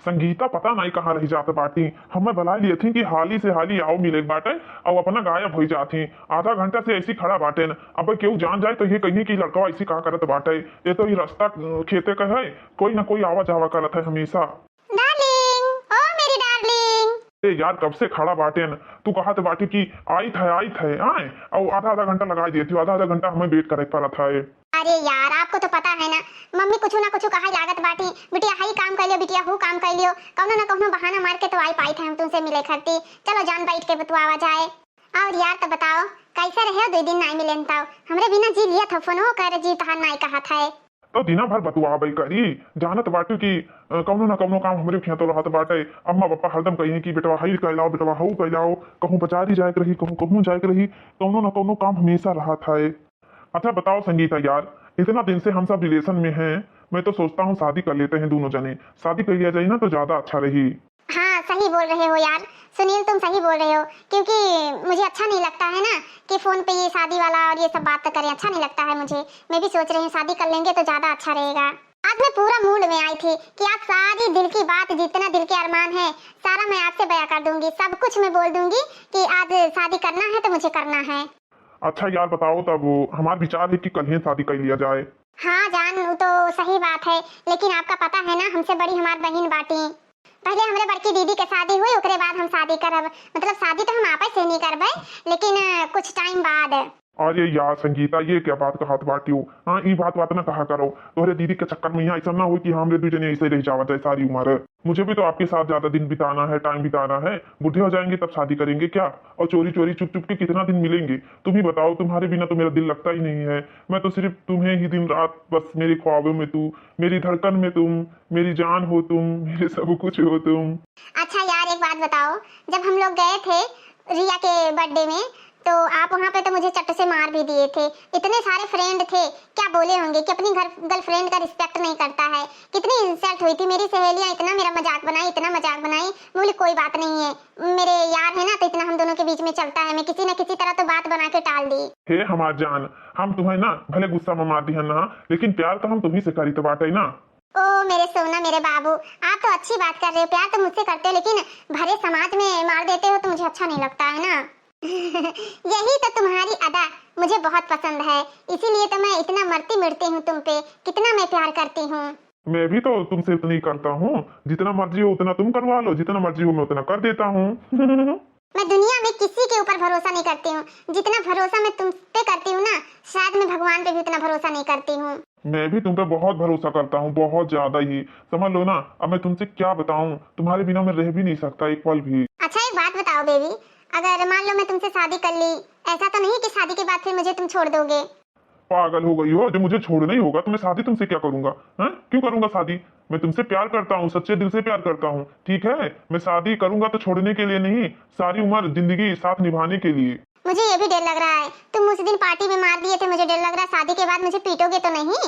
संगीता पता नहीं कहाँ रही जात बाटी। हमें बुला लिए थी कि हाली से हाली आओ मिले बाटे और अपना गायब हो जाती। आधा घंटा से ऐसी खड़ा बाटे न। अब केहू जान जाए तो ये कहीं की लड़का ऐसी कहा करत बाटे। ये तो ये रास्ता खेते का है, कोई ना कोई आवा जावा करत है हमेशा। डार्लिंग, ओ मेरी डार्लिंग। ए यार कब से खड़ा बाटे न। तू कहा तो बाटी की आई थे आए और आधा आधा घंटा लगा देती, आधा आधा घंटा हमें वेट करे पड़ा था। अरे यार आपको तो पता है ना, मम्मी कुछ ना कुछ कहा लागत बाटी। बिटिया हाई काम कर लियो, बिटिया हु काम कर लियो, कौनो ना कौनो बहाना मार के तो आई पाई थे हम तुमसे मिले खरती। चलो जान बैठ के बतुआवा जाए। और यार तो बताओ कैसे रहे हो, 2 दिन नहीं मिले ताओ। हमरे बिना जी लिया था फोन कर जी तहार नहीं कहा था। तो दिना भर बतुआ बई करी जानत बाटू की कौनो ना कौनो काम हमरे खेतो रहत बाटे। अम्मा पापा हरदम कहिए कि बेटवा हाई कर लाओ, बेटवा हाउ कर लाओ, कहूं बाजारी जाए के रही, कहूं कहूं जाए के रही, कौनो ना कौनो काम हमेशा रहा था। अच्छा बताओ संगीता यार, इतना दिन से हम सब रिलेशन में हैं, मैं तो सोचता हूँ शादी कर लेते हैं दोनों जने। शादी कर लिया जाए ना तो ज्यादा अच्छा रही। हाँ सही बोल रहे हो यार सुनील, तुम सही बोल रहे हो। क्योंकि मुझे अच्छा नहीं लगता है ना कि फोन पे ये शादी वाला और ये सब बात करें, अच्छा नहीं लगता है मुझे। मैं भी सोच रही हूँ शादी कर लेंगे तो ज्यादा अच्छा रहेगा। आज मैं पूरा मूड में आई थी कि आज सारी दिल की बात, जितना दिल के अरमान है सारा मैं आपसे बयां कर दूंगी। सब कुछ मैं बोल दूंगी कि आज शादी करना है तो मुझे करना है। अच्छा यार बताओ तब, हमारा विचार है कि कल ही शादी कर लिया जाए। हाँ जान वो तो सही बात है, लेकिन आपका पता है ना हमसे बड़ी हमारी बहन बाटी। पहले हमरे बड़की दीदी के शादी हुई, उसके बाद हम शादी करब। मतलब शादी तो हम आपस से नहीं करबे, लेकिन कुछ टाइम बाद। अरे यार संगीता ये क्या बात का हाथ बाटी हो। हाँ ये बात ना कहा करो। तोहरे दीदी के चक्कर में यहाँ ऐसा ना हो कि हमरे दू जने ऐसे रह जावत है सारी उम्र। मुझे भी तो आपके साथ ज्यादा दिन बिताना है, टाइम बिताना है। बुढ़े हो जाएंगे तब शादी करेंगे क्या? और चोरी चोरी चुप चुप के कितना दिन मिलेंगे? तुम ही बताओ, तुम्हारे बिना तो मेरा दिल लगता ही नहीं है। मैं तो सिर्फ तुम्हें ही दिन रात, बस मेरे ख्वाबों में तू, मेरी धड़कन में तुम, मेरी जान हो तुम, मेरे सब कुछ हो तुम। अच्छा यार एक बात बताओ, जब हम लोग गए थे रिया के बर्थडे में तो आप वहाँ पे तो मुझे चट से मार भी दिए थे। इतने सारे फ्रेंड थे, क्या बोले होंगे कि अपनी गर्लफ्रेंड का रिस्पेक्ट नहीं करता है। कितनी इंसल्ट हुई थी। मेरी सहेलियां इतना मेरा मजाक बनाई, इतना मजाक बनाई। बोली कोई बात नहीं है, मेरे यार है ना तो इतना हम दोनों के बीच में चलता है। मैं किसी न किसी तरह तो बात बना के टाल दी। हे हमार जान, हम तुम्हें ना भले गुस्सा में मार दिया ना, लेकिन प्यार तो हम तुम्ही से करी तो बाटे ना। ओ मेरे सोना मेरे बाबू, आप तो अच्छी बात कर रहे हो, प्यार तो मुझसे करते हो, लेकिन भरे समाज में मार देते हो तो मुझे अच्छा नहीं लगता है ना। यही तो तुम्हारी अदा मुझे बहुत पसंद है, इसीलिए तो मैं इतना मरती मिटती हूँ तुम पे, कितना मैं प्यार करती हूँ। मैं भी तो तुमसे उतना ही करता हूँ। जितना मर्जी हो उतना तुम करवा लो, जितना मर्जी हो मैं उतना कर देता हूँ। मैं दुनिया में किसी के ऊपर भरोसा नहीं करती हूँ। जितना भरोसा मैं तुम पे करती हूँ ना, शायद मैं भगवान पे भी उतना भरोसा नहीं करती हूँ। मैं भी तुम पे बहुत भरोसा करता हूँ, बहुत ज्यादा ही। समझ लो ना, अब मैं तुमसे क्या बताऊँ, तुम्हारे बिना मैं रह भी नहीं सकता एक पल भी। अच्छा एक बात बताओ बेबी, अगर मान लो मैं तुमसे शादी कर ली, ऐसा तो नहीं कि शादी के बाद फिर मुझे तुम छोड़ दोगे? पागल हो गई हो? जब मुझे छोड़ना ही होगा तो मैं शादी तुमसे क्या करूंगा? हैं? क्यों करूंगा शादी? मैं तुमसे प्यार करता हूँ, सच्चे दिल से प्यार करता हूँ। ठीक है, मैं शादी करूंगा तो छोड़ने के लिए नहीं, सारी उम्र जिंदगी साथ निभाने के लिए। मुझे ये भी डर लग रहा है, तुम उस दिन पार्टी में मार दिए थे, मुझे डर लग रहा है शादी के बाद मुझे पीटोगे तो नहीं?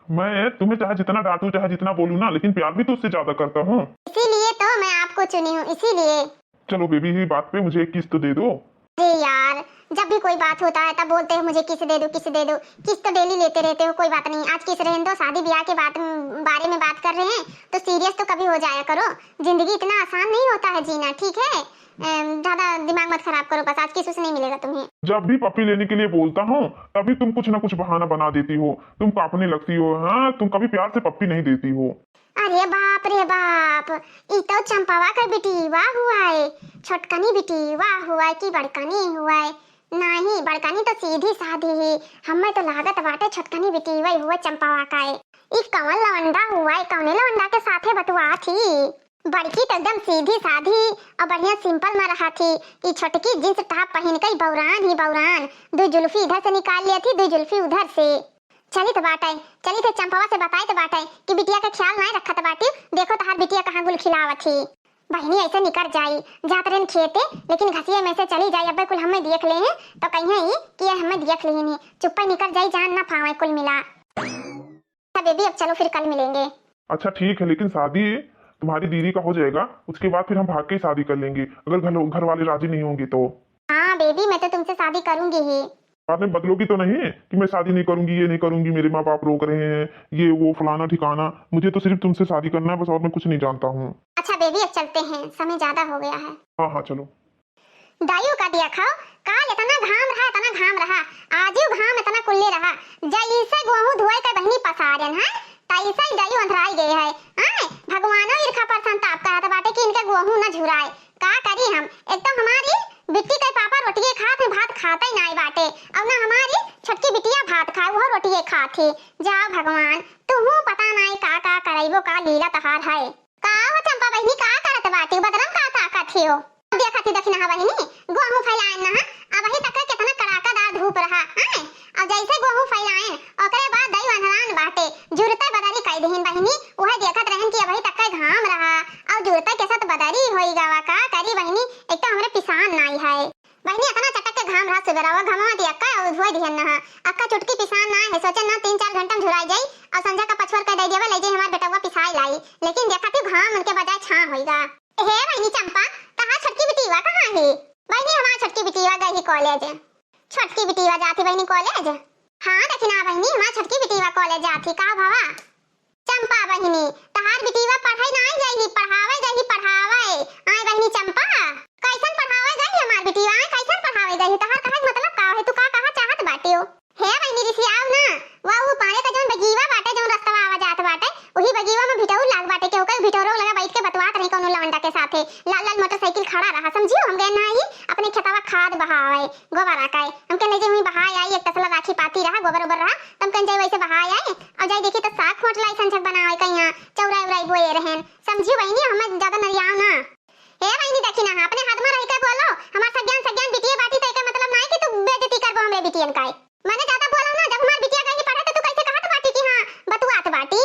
मैं तुम्हें चाहे जितना डांटू चाहे जितना बोलूँ ना, लेकिन प्यार भी तो उससे ज्यादा करता हूँ। इसीलिए तो मैं आपको चुनी हूँ, इसीलिए। चलो बेबी ही बात पे मुझे एक किस्त दे दो। अरे यार जब भी कोई बात होता है तब बोलते हो मुझे किस दे दो किस दे दो। किस तो डेली लेते रहते हो, कोई बात नहीं, आज किस रहने दो। शादी ब्याह के बारे में बात कर रहे हैं तो सीरियस तो कभी हो जाया करो। जिंदगी इतना आसान नहीं होता है जीना, ठीक है? ज्यादा दिमाग मत खराब करो, बस आज किस नहीं मिलेगा तुम्हें। जब भी पप्पी लेने के लिए बोलता हूँ तभी तुम कुछ ना कुछ बहाना बना देती हो, तुम कांपने लगती हो। हाँ, तुम कभी प्यार से पप्पी नहीं देती हो। अरे बाप रे बाप, ई तो चंपावा का बिटिया हुआ है। छोटकनी बिटिया हुआ है कि बड़कनी हुआ है? नहीं, बड़कनी तो सीधी साधी ही, हमें तो लागत बाटे छोटकनी बिटिया हुआ चंपावा का है। ई कौन लवंडा हुआ है, कौने लवंडा के साथे बतुआ थी? बड़की तो एकदम सीधी साधी और बढ़िया सिंपल में रहा थी। ई छोटकी जींस टॉप पहन के बौरान ही बौरान, दो जुल्फी इधर से निकाल लिया थी, दो जुल्फी उधर से। चली तो बाटाई, चली तो चंपावा से बताई तो बाटाई कि बिटिया का ख्याल नहीं रखा तो बाटी। देखो तो हाथ बिटिया कहाँ गुल खिलावत थी। बहनी ऐसे निकल जाई, जात रेन खेते, लेकिन घसिया में से चली जाई। अब कुल हमें देख ले हैं तो कहीं ही कि ये हमें देख ले नहीं, चुप्पा निकल जाई, जान ना पावे कुल मिला। बेबी अब चलो फिर कल मिलेंगे। अच्छा ठीक है, लेकिन शादी तुम्हारी दीदी का हो जाएगा, उसके बाद फिर हम भाग के ही शादी कर लेंगे, अगर घर वाले राजी नहीं होंगे तो। हाँ बेबी मैं तो तुमसे शादी करूंगी ही। बाद में बदलोगी तो नहीं कि मैं शादी नहीं करूंगी, ये नहीं करूंगी, मेरे माँ बाप रोक रहे हैं, ये वो फलाना ठिकाना। मुझे तो सिर्फ तुमसे शादी करना है बस, और मैं कुछ नहीं जानता हूँ। अच्छा बेबी अब चलते हैं, समय ज्यादा हो गया है। हाँ हाँ चलो। दायु का दिया खाओ, काल इतना घाम रहा आजू घाम इतना कुल्ले रहा, जैसे गेहूं धोए के बहनी पसारन है तैसे ही दायु अंधराई गए है। आए भगवानो ईर्खा पर संताप करत बाटे कि इनके गेहूं न झुराए। का करी हम, एक तो हमारी बिट्टी के पापा रोटिए खात हैं, भात खाते ही नहीं बाटे, और ना हमारी छोटकी बिटिया भात खाए वो रोटिए खाती। जाओ भगवान तुहू पता नहीं का करैबो, का लीला तहार है। का हो चंपा बहनी का करत बाटी, बदरम का ताकत हो देखा थी दक्षिण हवा बहनी गेहूं फैलाएन ना, अब वही तक कितना कड़ाकादार धूप रहा। आए और जैसे गेहूं फैलाएन ओकरे बाद दई अंधरान बाटे, जुरता बदरी कई दहिन बहनी वही देखत रहन कि वही तक घाम रहा और जुरता के साथ बदरी होई गावा। का करी बहनी, एक तो हमरे पिसान नहीं है बहनी, इतना चटक के घाम रहा सुबह घमा दी अक्का और धोई दिहन ना अक्का चुटकी पिसान ना है, सोचे ना 3-4 घंटा में झुराई जाई और संजा का पछवर के दे देवे ले जे हमार बेटवा पिसाई लाई, लेकिन देखा थी घाम उनके बजाय छां होईगा। हे बहनी चंपा तहार छोटकी बिटिया कहां है? बहनी हमार छोटकी बिटिया गई कॉलेज। छोटकी बिटिया जाती बहनी कॉलेज? हां दक्षिणा बहनी हमार छोटकी बिटिया कॉलेज जाती। का भावा चंपा बहनी तहार बिटिया पढ़ाई नहीं जाई, पढ़ावे आए बहनी चंपा कैसन पढ़ावे गई हमार बिटिया, कैसन पढ़ावे गई तहार कहे मतलब का है, तू का कहा चाहत बाटे हो? हे बहनी रिसियाव ना वाहू पाए का जोन बगीवा बाटे जोन रास्ता आवा जात बाटे वही बगीवा में भिटौर लाग बाटे के ओकर भिटौरो लगा बैठ के बतवात रही कोनो लवंडा के साथे, लाल मोटरसाइकिल खड़ा रहा समझियो। हम गए नहीं अपने खेतवा खाद बहावे गोबर आकाए, हम कह ले जे हुई बहाय आई एक तसला राखी पाती रहा गोबर ओबर रहा, तम कन जाई वैसे बहाय आए और जाई देखी तो साग खोट लाई संझक बनावे कहिया चौराई उराई बोए रहन समझियो बहनी। हम ज्यादा नरियाव ना हे बहनी देखी ना अपने हाथ में रह के बोलो, हमार सज्ञान बिटिया बाटी तो का मतलब नहीं कि तू बेइज्जती करबो हमरे बिटियन काए। मैंने ज्यादा बोला ना, जब हमार बिटिया गई पढ़े तो तू कैसे कहत बाटी कि हां बतुआत बाटी।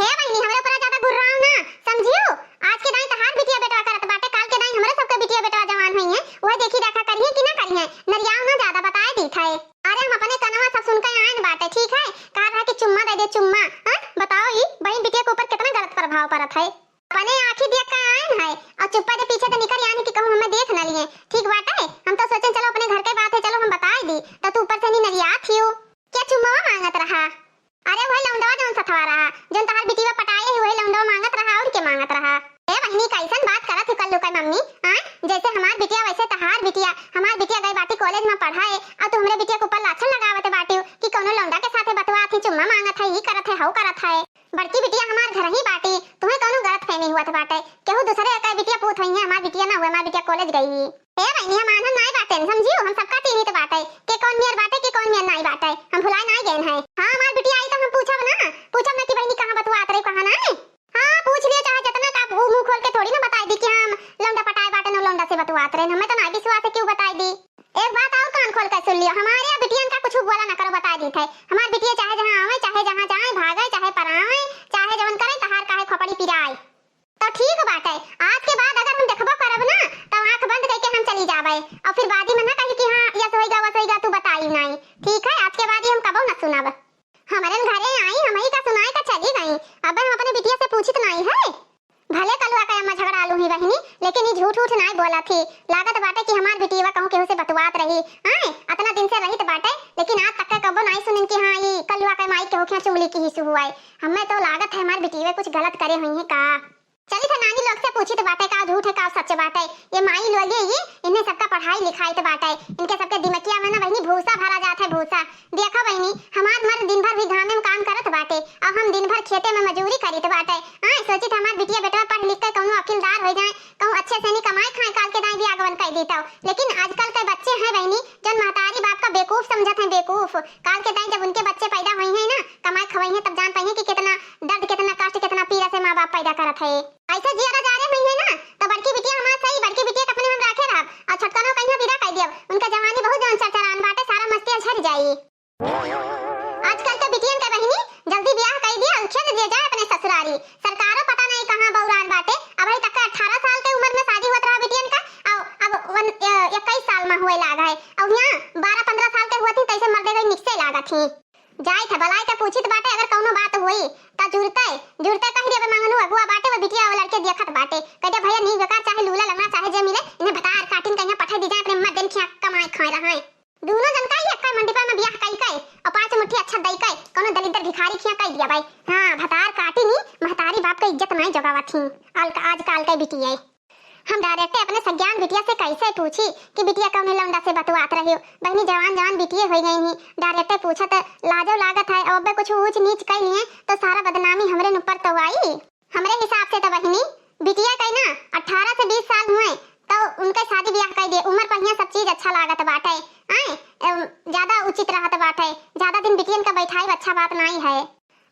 हे बहनी हमरे ऊपर ज्यादा गुर्राव ना समझियो, आज के दाई तहार बिटिया बेटवा करत बाटे, काल के दाई हमरे सबके बिटिया बेटवा जवान होई है ओए देखी देखा करिए कि ना करिए, नरियाव ना ज्यादा बताए दी थे। अरे हम अपने कनवा सब सुन के आइन बाटे ठीक है, कहा रहा कि चुम्मा दे दे चुम्मा। हां बताओ ई बहन बिटिया के ऊपर कितना गलत प्रभाव पड़त है, अपने आंखें देख के आइन है और चुप्पा के पीछे तो निकल यानी कि कहूं हमें देख ना लिए ठीक बात है। हम तो सोचें चलो अपने घर के बात है चलो हम बता दी तो तू ऊपर से नहीं नरिया थियो क्या चुम्मा मांगत रहा। अरे वही लौंडवा जोन सथवा रहा जोन तहार बिटिया पटाए है वही लौंडवा मांगत रहा और के मांगत रहा। ए बहनी कैसन बात करत है कल्लू का मम्मी, हां जैसे हमार बिटिया वैसे तहार बिटिया, हमार बिटिया गई बाटी कॉलेज में पढ़ाए और तू हमरे बिटिया के ऊपर लाछन लगावत बाटी कि कोनो लौंडा के साथे बतवा थी चुम्मा मांगत है ई करत है हौ करत है। बड़की बिटिया हमार घर ही बाटी, तुम्हें कोनो गलत फहमी हुआ था बाटे केहू दूसरे का बिटिया पूत होई है, हमार बिटिया ना हुए, हमार बिटिया कॉलेज गई। ए बहनी हम आनंद नहीं बाटे समझियो, हम सबका तीनी तो बाटे के कौन मियर बाटे के कौन मियर नहीं बाटे, हम भुलाए नहीं गए हैं। हां हमार बिटिया आई तो हम पूछब ना कि बहनी कहां बतवात रही कहां ना। हां पूछ लिया चाहे जितना का मुंह खोल के थोड़ी ना बताई दी कि हम लौंडा पटाए बाटे न लौंडा से बतवात रहे, हमें तो नहीं विश्वास है क्यों बताई दी। एक बात और कान खोल कर सुन लियो, हमारे बिटियन का कुछ बोला ना करो बता दी थे, हमार बिटिया चाहे जहां आवे चाहे जहां जाए भागे चाहे पराए चाहे जवन करे तहार काहे खोपड़ी पिराए तो ठीक बात है। आज के बाद अगर हम देखबो करब ना तो आंख बंद करके हम चली जावे और फिर बादी में ना कही कि हां या सोईगा वसोईगा तू बताई नहीं ठीक है। आज के बाद हम कबो ना सुनाब, हमारे घरे आई हम ही का सुनाए का चली गई, अब हम अपने बिटिया से पूछित नहीं है। भले कलुआ का अम्मा झगड़ा आलू ही बहनी लेकिन ये झूठ नहीं बोला थी, लागत बाटे कि हमार बिटिया कहूं केहू से बतवात रही आए इतना दिन से रहित बाटे लेकिन आज तक कबो नहीं सुनिन कि हां ये कलुआ का माई केहू के चुगली की हिस्सू हुआ है। हमें तो लागत है हमार बिटिया कुछ गलत करे हुई है का। चली था नानी लोग से पूछी तो बाटे का झूठ है का सच बाटे, ये माई लोग ये इन्हें सबका पढ़ाई लिखाई तो बाटे इनके सबके दिमकिया में ना बहनी भूसा भरा जाता है भूसा। देखो बहनी हमार मर दिन भर भी घाम में काम करत बाटे और हम दिन भर खेते में मजदूरी करीत बाटे। हां सोची था हमार बिटिया बेटा पढ़ लिख कर कहूं अकीलदार हो जाए कहूं अच्छे से नहीं कमाई खाए काल के दाई भी आगवन कर देता हूं, लेकिन आजकल के बच्चे हैं बहनी जो महतारी बाप का बेवकूफ समझत हैं बेवकूफ, काल के दाई जब उनके बच्चे पैदा हुए हैं ना कमाई खवाई हैं तब जान पाएंगे कि कितना दर्द कितना कष्ट कितना पीड़ा से मां बाप पैदा करत है। ऐसा जिया जा रहे हैं ना तो बड़की बिटिया हमार सही बड़की बिटिया अपने हम रखे रहब और छोटका नो कहीं विदा कर दियब, उनका जवानी बहुत जान चरचरान बाटे सारा मस्ती झड़ जाई। आजकल के बिटियन के बहनी जल्दी ब्याह कर दिया उछल दे जाए अपने ससुरारी, सरकारों पता नहीं कहां बौरान बाटे अब तक 18 साल के उम्र में शादी होत रहा बिटियन का अब 21 साल में हुए लागा है और यहां 12-15 साल के हुआ थी तैसे मर्दे गई निकसे लागा थी। जाई था बलाई के पूछित बाटे अगर कोनो बात हुई ता जुड़ते कहीं देवे मांगनु अगुआ बाटे वो बिटिया वो लड़के देखत बाटे कहते भैया नहीं बेकार चाहे लूला लगना चाहे जे मिले इन्हें भतार काटिन कहीं पठा दी जाए अपने मत दिन खिया कमाई खाए रहा है। दोनों जन का ही अक्का मंडी पर में ब्याह कई कई और 5 मुट्ठी अच्छा दई कई कोनो दलिदर भिखारी खिया कई दिया भाई। हां भतार काटी नी महतारी बाप का इज्जत नहीं जगावा थी आज साल का बिटिया। हम डायरेक्ट अपने सज्ञान बिटिया से कैसे पूछी कि बिटिया कौन लौंडा से बतवात रही हो। बहनी जवान जवान बिटिया हो गई ही, डायरेक्ट पूछत लाजो लागत है। और अब कुछ ऊंच नीच कई लिए तो सारा बदनामी हमरे ऊपर तो आई। हमरे हिसाब से तो बहनी बिटिया कई ना 18 से 20 साल हुए तो उनका शादी ब्याह कर दिए। उम्र बढ़िया सब चीज अच्छा लागत बाटे, ज्यादा उचित रहत बाटे। ज्यादा दिन बिटियन का बैठाई अच्छा बात नहीं है।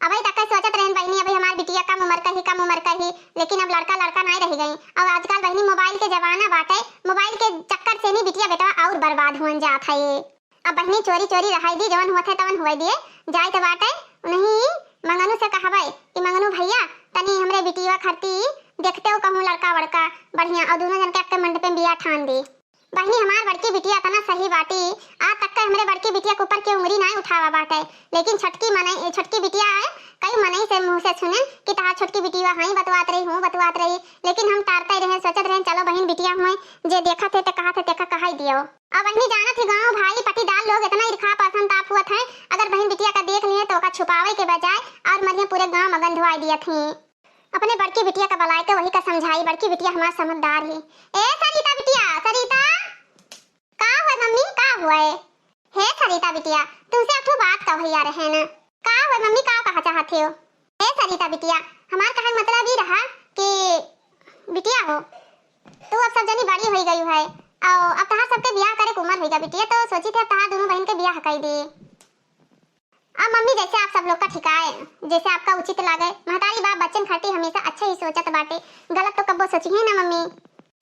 अभी तक सोचत रहन बहनी अभी हमारी बिटिया कम उम्र का ही, लेकिन अब लड़का लड़का नहीं रह गई। अब आजकल बहनी मोबाइल के जमाना बाटे, मोबाइल के चक्कर से नहीं बिटिया बेटा और बर्बाद हुआ जात है। अब बहनी चोरी चोरी रहाई दी, जवन हुआ थे तवन हुआ दिए जाए तो बाटे। नहीं मंगनू से कहबे कि मंगनू भैया तनी हमरे बिटिया खरती देखते हो कहूँ लड़का वड़का बढ़िया, और दोनों जन के मंडप में बियाह ठान दी। बहनी हमार बड़की बिटिया तना सही बाटी, आज तक का हमरे बड़की बिटिया के ऊपर के उंगली नहीं उठावा बाटे। लेकिन छोटकी बिटिया है कई मनई से मुंह से सुने कि तहार छोटकी बिटिया हाई बतवात रही। लेकिन हम टारते रहे, सोचत रहे चलो बहन बिटिया हुए जे देखा थे ते कहा थे ते कहा ही दियो। अब बहनी जाना थी गाँव भाई पटीदार लोग इतना ईर्खा पसंद ताप हुआ था, अगर बहन बिटिया का देख लिए तो ओका छुपावे के बजाय और मरिया पूरे गाँव मगन धुआई दिया थी। अपने बड़की बिटिया का बलाई के वही का समझाई। बड़की बिटिया हमारा समझदार है। ए सरिता बिटिया, सरिता का हुआ मम्मी का हुआ है? हे सरिता बिटिया तुमसे अठो बात कहिया रहे न। का हुआ मम्मी का कहा चाहते हो? हे सरिता बिटिया हमार कहे मतलब ये रहा कि बिटिया हो तू अब सब जनी बड़ी हो गई है और अब तहार सबके ब्याह करे के उम्र होगा बिटिया, तो सोची थे तहार दोनों बहन के ब्याह कर दी। अब मम्मी जैसे आप सब लोग का ठिकाए, जैसे आपका उचित लागे। महतारी बाप बच्चन खाती हमेशा अच्छा ही सोचत बाटे, गलत तो कब्बो सोची है ना मम्मी।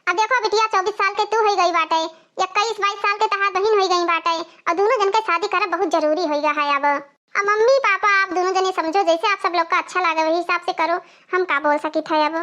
अब देखो बिटिया 24 साल के तू हो गई बाटे, 21-22 साल के तहार बहन हो गई बाटे, और दोनों जन के शादी करब बहुत जरूरी हो गया है। अब मम्मी पापा आप दोनों जने समझो जैसे आप सब लोग का अच्छा लगे वही हिसाब से करो, हम का बोल सकी थे। अब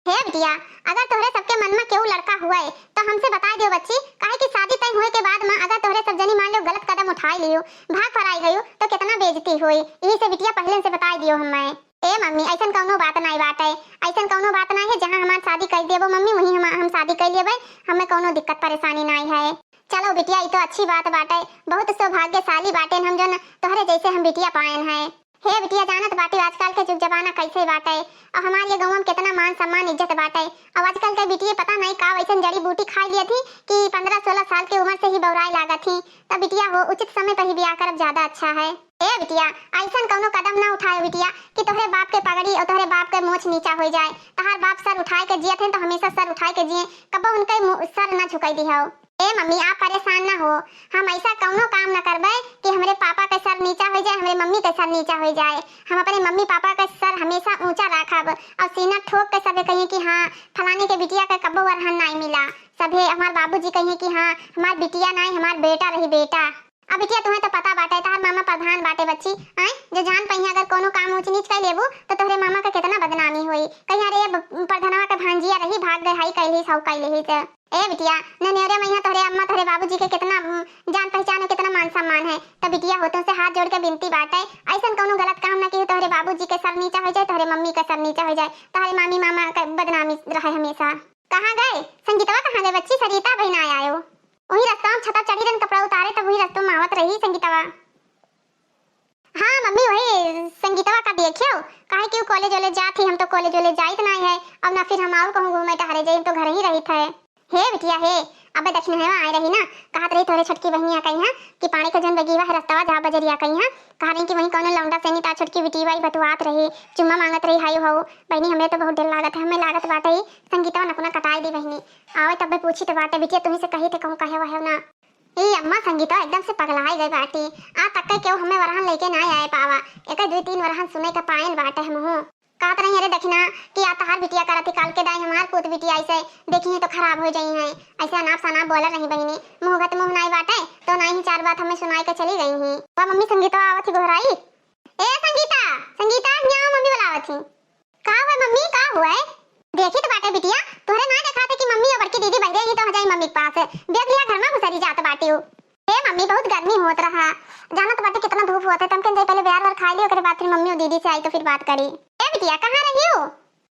हे बिटिया अगर तोहरे सबके मन में केहू लड़का हुआ है तो हमसे बता दियो बच्ची, काहे कि शादी तय होए के बाद में अगर तोहरे सब जनी मान लो गलत कदम उठाई लियो, भाग फराई गयो तो कितना बेइज्जती होई। यही से बिटिया पहले से बता दियो हमें। ए मम्मी ऐसन कौनो बात नहीं बाटे, ऐसन कौनो बात नहीं है। जहां हमार शादी कर देबो मम्मी वहीं हम शादी कर लेबे, हमें कौनो दिक्कत परेशानी नहीं है। चलो बिटिया ये तो अच्छी बात बाटे, बहुत सौभाग्यशाली बाटे हम जो तोहरे जैसे हम बिटिया पायन है। हे बिटिया जानत बाटे आजकल के जुग जमाना कैसे बाटे, और हमारे ये गांव में कितना मान सम्मान इज्जत बाटे। और आजकल के बिटिया पता नहीं का वैसन जड़ी बूटी खाई लिया थी कि 15-16 साल की उम्र से ही बौराई लागत थी। तब बिटिया हो उचित समय पर ही ब्याह करब ज्यादा अच्छा है। ए बिटिया ऐसन कौनो कदम ना उठाए बिटिया कि तोहरे बाप के पगड़ी और तोहरे बाप के मोछ नीचा हो जाए। तहार बाप सर उठाए के जिए थे तो हमेशा सर उठाए के जिए, कबो उनके सर ना झुकाई दी हो। ए मम्मी आप परेशान ना हो, हम ऐसा कौनो काम ना करबे कि हमारे पापा का सर नीचा हो जाए, हमारे मम्मी का सर नीचा हो जाए। हम अपने मम्मी पापा का सर हमेशा ऊंचा रखब और सीना ठोक के सबे कहिए कि हाँ फलाने के बिटिया का कब्बो वरहन नहीं मिला। सबे हमारे बाबूजी कहिए कि हाँ हमार बिटिया नहीं हमार बेटा रही बेटा। अब बिटिया तुम्हें तो पता बाटे तार मामा प्रधान बाटे बच्ची हैं, जो जान पहिया अगर कोनो काम ऊंच नीच कर लेबू तो तोहरे मामा का कितना बदनामी होई। कहिया रे प्रधानवा के भांजिया रही भाग गई हाई कैली सौ कैली से। ए बिटिया ननेरे मैया तोहरे अम्मा तोहरे बाबूजी के कितना जान पहचान है, कितना मान सम्मान है। तब बिटिया हो तुमसे हाथ जोड़ के विनती बाटे ऐसा कोनो गलत काम ना कि तोहरे बाबूजी के सर नीचा हो जाए, तोहरे मम्मी का सर नीचा हो जाए, तोहरे मामी मामा का बदनामी रहे हमेशा। कहाँ गए संगीतवा, कहाँ गए बच्ची? सरिता बहन आयो वही रास्ता में छता चढ़ी रन कपड़ा उतारे तब वही रास्ते में आवत रही संगीतवा। हाँ मम्मी वही संगीतवा का देखियो काहे कि कॉलेज वाले जाती, हम तो कॉलेज वाले जाइत नहीं है। अब ना फिर हम और कहूँ घूमे टहरे जाए, तो घर ही रही थे। हे बिटिया हे अबे दक्षिण है आए रही ना, कहत रही तोरे छोटकी बहनिया कही है कि पानी के जन बगीवा है रास्ता जहाँ बजरिया कही है, कह रही कि वहीं कोनो लौंडा से ता छोटकी बिटिया बतवात रही चुम्मा मांगत रही हाई हो। बहनी हमें तो बहुत डर लागत है, हमें लागत बाटे ही संगीतवा नकुना कटाई दी बहनी आवे तब पूछी तो बाटे बिटिया तुम्ही से कही थे कहूँ कहे वह ना। ए अम्मा संगीतवा एकदम से पगलाई गई बाटी, आ तक के क्यों हमें वरहन लेके ना आए पावा, एक 2-3 वरहन सुने का पायन बाटे हम कहत रही अरे दक्षिणा कि आ तहार बिटिया करती काल के दाई हमार पुत बिटिया ऐसे देखी है तो खराब हो जाई है। ऐसे अनाप शनाप बोला नहीं बहनी, मुहगत मुंह नहीं बाटे तो नहीं 4 बात हमें सुनाई के चली गई है। वाह मम्मी संगीता आवत घोराई। ए संगीता संगीता न्याओ मम्मी बुलावत थी। का हुआ मम्मी का हुआ है? देखी तो बाटे बिटिया तोरे ना देखा थे कि मम्मी और बड़की दीदी बहरे ही तो हो जाई मम्मी के पास देख लिया घर में घुसरी जात बाटे हो। ए मम्मी बहुत गर्मी होत रहा, जानत बाटे कितना धूप होता है, तमके पहले बिहार वार खा लियो, ओकरे बाद फिर मम्मी और दीदी से आई तो फिर बात करी। ए बिटिया कहाँ रही हो?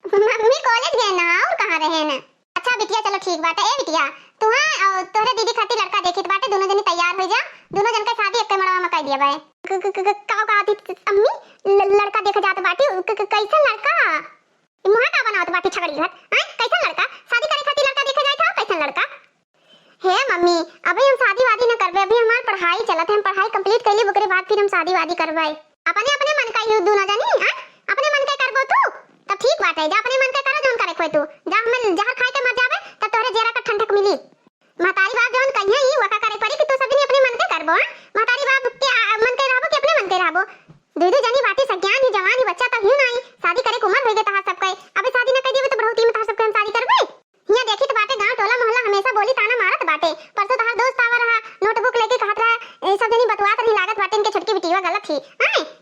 मम्मी कॉलेज गए ना, और कहाँ रहे ना? अच्छा बिटिया चलो ठीक बात है। ए बिटिया तू और तोहरे दीदी खातिर लड़का देखी तो बाटे, दोनों जनी तैयार हो जा, दोनों जन का शादी एक मड़वा में कर दिया बाय। का कहती अम्मी लड़का देखे जात बाटे, कैसा लड़का? मुहा का बनावत बाटी छगड़ी घत कैसा लड़का शादी करे खातिर लड़का देखे जाए था कैसा लड़का हे मम्मी अभी हम शादी वादी न करबे अभी हमार पढ़ाई चलत है हम पढ़ाई कंप्लीट कर ली ओकरे बाद फिर हम शादी वादी करबे अपने अपने मन का युद्ध ना जानी अपने मन का करबो तू तब ठीक बात है जा अपने मन का करो जोन करे कोई तू जा हम जहर खाए के मर जाबे तब तोरे जेरा का ठंडक मिली महतारी बाप जोन कहिए ई वका करे पड़ी कि तू सब दिन अपने मन के करबो महतारी बाप के मन के रहबो कि अपने मन के रहबो दीदी जानी बाटी सज्ञान ही जवान ही बच्चा तो हियो नहीं शादी करे के उम्र होई गए तहार सब कई अबे शादी न कर दिबे तो बढ़ौती में तहार सब के हम शादी करबे हिया देखी तो बाटे गांव टोला मोहल्ला हमेशा बोली ताना मारत बाटे परसों तहार दोस्त आवा रहा नोटबुक लेके कहत रहा सब जनी बतवात रही लागत बाटे इनके छोटकी बिटिया गलत थी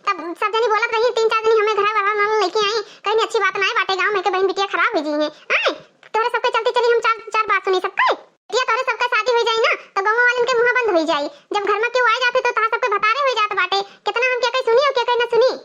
तब सब जनी बोलत रही 3-4 दिन हमें घर वाला न लेके आई कहीं अच्छी बात ना है बाटे गांव में के बहन बिटिया खराब हो जी है तोरे सबके चलते चली हम चार बात सुनी सबके बिटिया तोरे सबका शादी हो जाई ना तो गांव वालन के मुंह बंद हो जाई जब घर में क्यों आ जाते तो तहार सबके बतारे हो जात बाटे कितना हम क्या कहीं सुनी और क्या कहीं ना सुनी